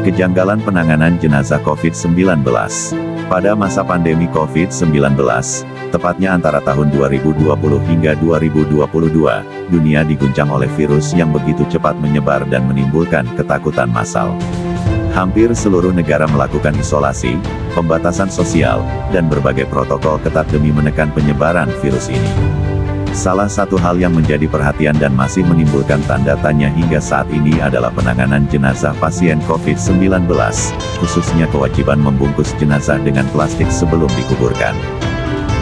Kejanggalan penanganan jenazah COVID-19. Pada masa pandemi COVID-19, tepatnya antara tahun 2020 hingga 2022, dunia diguncang oleh virus yang begitu cepat menyebar dan menimbulkan ketakutan massal. Hampir seluruh negara melakukan isolasi, pembatasan sosial, dan berbagai protokol ketat demi menekan penyebaran virus ini. Salah satu hal yang menjadi perhatian dan masih menimbulkan tanda tanya hingga saat ini adalah penanganan jenazah pasien COVID-19, khususnya kewajiban membungkus jenazah dengan plastik sebelum dikuburkan.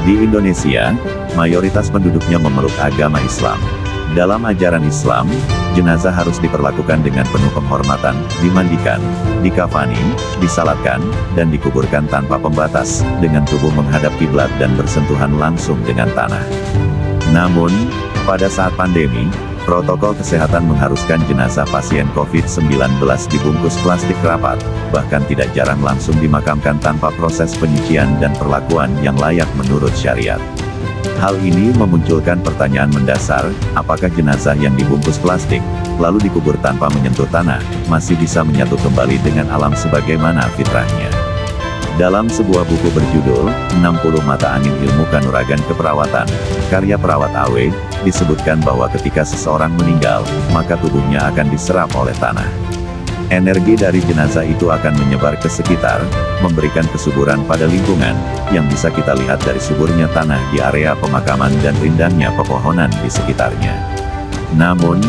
Di Indonesia, mayoritas penduduknya memeluk agama Islam. Dalam ajaran Islam, jenazah harus diperlakukan dengan penuh penghormatan, dimandikan, dikafani, disalatkan, dan dikuburkan tanpa pembatas, dengan tubuh menghadap kiblat dan bersentuhan langsung dengan tanah. Namun, pada saat pandemi, protokol kesehatan mengharuskan jenazah pasien COVID-19 dibungkus plastik rapat, bahkan tidak jarang langsung dimakamkan tanpa proses penyucian dan perlakuan yang layak menurut syariat. Hal ini memunculkan pertanyaan mendasar, apakah jenazah yang dibungkus plastik, lalu dikubur tanpa menyentuh tanah, masih bisa menyatu kembali dengan alam sebagaimana fitrahnya? Dalam sebuah buku berjudul, 60 Mata Angin Ilmu Kanuragan Keperawatan, karya perawat AW, disebutkan bahwa ketika seseorang meninggal, maka tubuhnya akan diserap oleh tanah. Energi dari jenazah itu akan menyebar ke sekitar, memberikan kesuburan pada lingkungan, yang bisa kita lihat dari suburnya tanah di area pemakaman dan rindangnya pepohonan di sekitarnya. Namun,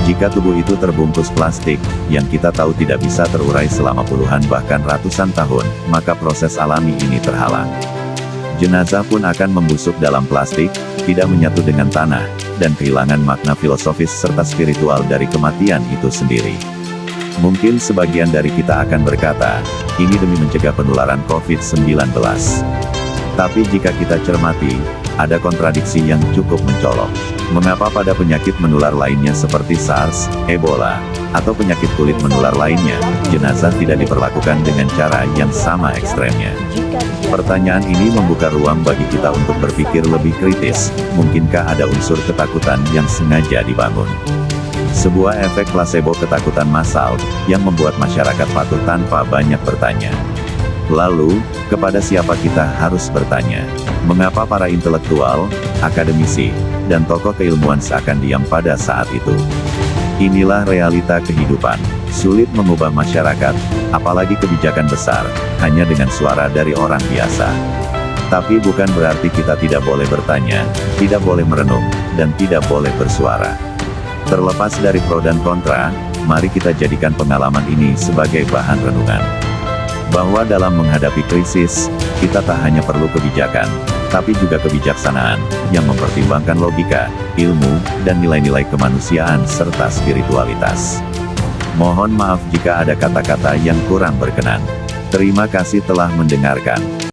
jika tubuh itu terbungkus plastik, yang kita tahu tidak bisa terurai selama puluhan bahkan ratusan tahun, maka proses alami ini terhalang. Jenazah pun akan membusuk dalam plastik, tidak menyatu dengan tanah, dan kehilangan makna filosofis serta spiritual dari kematian itu sendiri. Mungkin sebagian dari kita akan berkata, ini demi mencegah penularan COVID-19. Tapi jika kita cermati, ada kontradiksi yang cukup mencolok. Mengapa pada penyakit menular lainnya seperti SARS, Ebola, atau penyakit kulit menular lainnya, jenazah tidak diperlakukan dengan cara yang sama ekstremnya? Pertanyaan ini membuka ruang bagi kita untuk berpikir lebih kritis, mungkinkah ada unsur ketakutan yang sengaja dibangun? Sebuah efek placebo ketakutan massal, yang membuat masyarakat patuh tanpa banyak bertanya. Lalu, kepada siapa kita harus bertanya? Mengapa para intelektual, akademisi, dan tokoh keilmuan seakan diam pada saat itu? Inilah realita kehidupan. Sulit mengubah masyarakat, apalagi kebijakan besar, hanya dengan suara dari orang biasa. Tapi bukan berarti kita tidak boleh bertanya, tidak boleh merenung, dan tidak boleh bersuara. Terlepas dari pro dan kontra, mari kita jadikan pengalaman ini sebagai bahan renungan. Bahwa dalam menghadapi krisis, kita tak hanya perlu kebijakan, tapi juga kebijaksanaan, yang mempertimbangkan logika, ilmu, dan nilai-nilai kemanusiaan serta spiritualitas. Mohon maaf jika ada kata-kata yang kurang berkenan. Terima kasih telah mendengarkan.